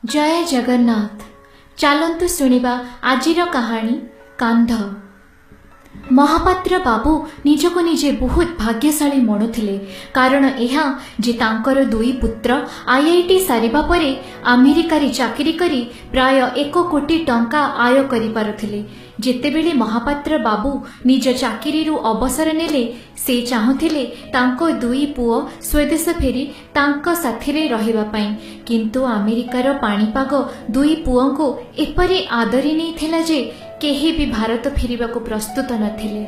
जय जगन्नाथ। चलतु शुणा आज कहानी कांध। महापात्र बाबू निजको निजे बहुत भाग्यशाली मणुले कारण यह जे तांकर दुई पुत्र आईआईटी सारिबा परे अमेरिकारी चाकरी करी प्राय 1 कोटी टंका आय करि पारुथिले। जेतेबेले महापात्र बाबू निज चाकरीरू अवसर नेले से चाहुथिले तांको दुई पुओ स्वदेश फेरी तांको साथिरे रहिबा पई, किंतु अमेरिकार पाणीपाग दुई पुओंको एपरि आदरी नै थिला जे केही भी भारत फेरिबा को प्रस्तुत नथिले।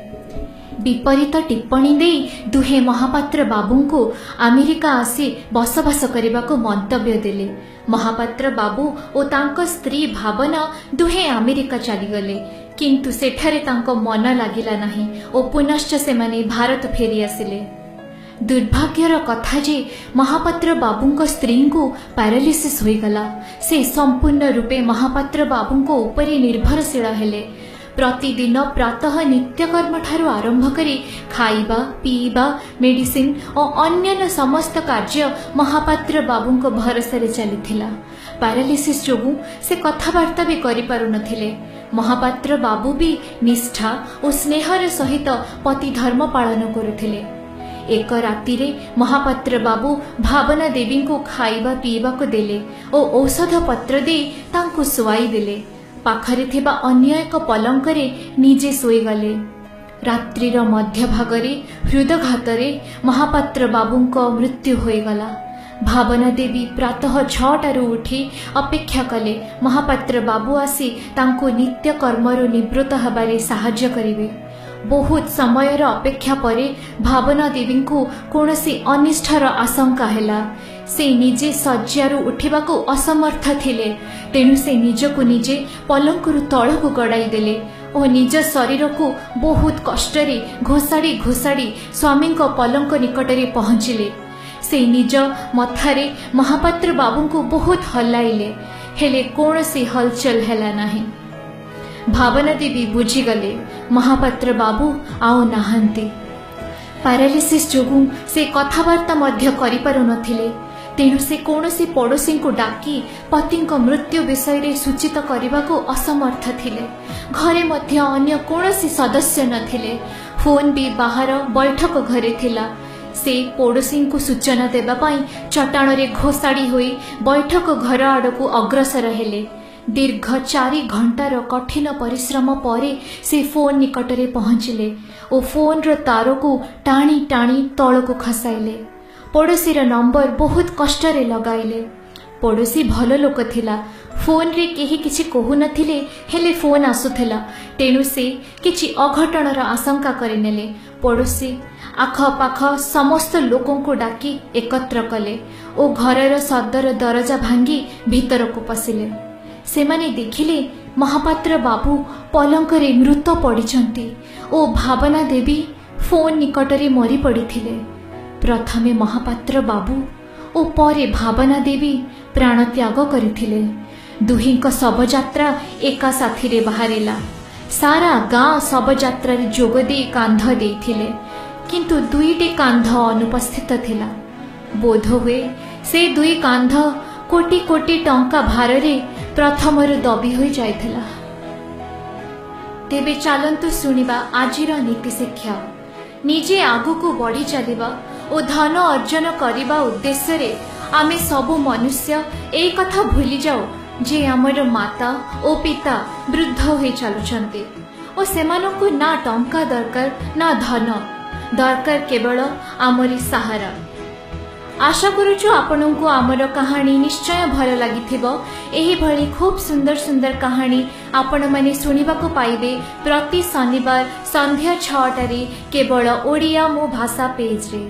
विपरीत टिप्पणी दे दुहे महापात्र बाबू को अमेरिका आसी बसवास करने को मंतव्य देले। महापात्र बाबू और तांको स्त्री भावना दुहे अमेरिका चलीगले, किंतु सेठारे तांको मन लागिला नहीं और पुनश्च से माने भारत फेरी आसिले। दुर्भाग्यर कथा जे महापात्र बाबू स्त्री को पैरालिसिस होईगला। से संपूर्ण रूपे महापात्र बाबू उपरे निर्भरशील हेले। प्रतिदिन प्रातः नित्यकर्म ठारू आरंभ करी खाइबा पीबा मेडिसिन और अन्य समस्त कार्य महापात्र बाबू भरोसा चलीथिला। पैरालिसिस जोगु से कथबार्ता भी करि पारु नथिले। महापात्र बाबू भी निष्ठा और स्नेहर सहित पति धर्म पालन करुथिले। एक रातिरे महापात्र बाबू भावना देवी को खाइबा पीबा को देले और औषध पत्र दे तांको सुवाई देले। पाखरे थिबा अन्य एक पलंकरे निजे सोईगले। रात्रिर मध्य भागरे हृदघातरे महापात्र बाबूंको मृत्यु होईगला। भावना देवी प्रातः 6टारू उठी अपेक्षा कले महापात्र बाबू आसी तांको नित्य कर्मरु निवृत्त हबारे साहाय्य करिवे। बहुत समयर अपेक्षा परे भावना देवी को कौनसी अनिष्ठार आशंका हैला। से निजे शज्यारू उठिबाको असमर्थ थिले, तेणु से निजको निजे पलंकरू तळकू गड़ाई देले और निज शरीर को बहुत कष्टरे घोषाड़ी घोषाड़ी स्वामी पलंक निकटरे पहुँचिले। से निज मथारे महापात्र बाबू को बहुत हल्लाइले, हेले कौनसी हलचल हैला नहीं। भावना देवी बुझीगले महापात्र बाबू आओ नाहंती। पैरालिसिस जोगु से कथबार्ता मध्य करि पारु नथिले, तेणु से कौनसी पड़ोसी को डाकी पति मृत्यु विषय रे सूचित करने को असमर्थ थिले। घरे मध्य अन्य कौनसी सदस्य नथिले। फोन भी बाहर बैठक घरे थिला। से पड़ोसी को सूचना देबा पाई चट्टाण रे घोषाड़ी होई बैठक घर आड़को अग्रसर हेले। दीर्घ 4 घंटार कठिन परिश्रम परे से फोन निकटरे पहुँचिले और फोन रो तार को टाणी टाणी तल को खसाइले। पड़ोसीर नंबर बहुत कष्टरे लगाइले। पड़ोसी भल लोक थिला। फोन रे केही किछि कहू नथिले, हेले फोन आसुथिला, तेणु से किछि अघटनर आशंका करिनेले। पड़ोसी आखपाख समस्त लोकों को डाकी एकत्र कले और घरर सदर दरजा भांगी भीतर को पशिले। सेमाने देखिले महापात्र बाबू पलंकरे मृत पड़िछंती और भावना देवी फोन निकटरे मरी पड़िथिले। प्रथमे महापात्र बाबू और परे भावना देवी प्राण त्याग करिथिले। दुहींक शवयात्रा एका साथी रे बाहरिला। सारा गाँ शवयात्रा रे जोग दे कांध देथिले, किंतु दुईटी कांध अनुपस्थित थिला। बोध हुए से दुई कांध कोटी कोटी टंका भारे प्रथमरु दबी हो जाइथिला। तेबे चलंतु शुणिबा आजिर नीति शिक्षा। निजे आगुकू बढ़ी चलिबा और धन अर्जन करिबा उद्देश्य रे आमे सबु मनुष्य ए कथा भूली जाओ जे आमर माता और पिता वृद्ध हो चलुछंती और सेमानकु ना टंका दरकार ना धन दरकार, केवल आमरी सहारा। आशा करुछु आपनकु आमर कहानी निश्चय भल लागिथिबो। एही भली खूब सुंदर सुंदर कहानी आपण माने सुनिबाको पाइबे प्रति शनिवार संध्या 6टारे केवल ओडिया मो भाषा पेज रे।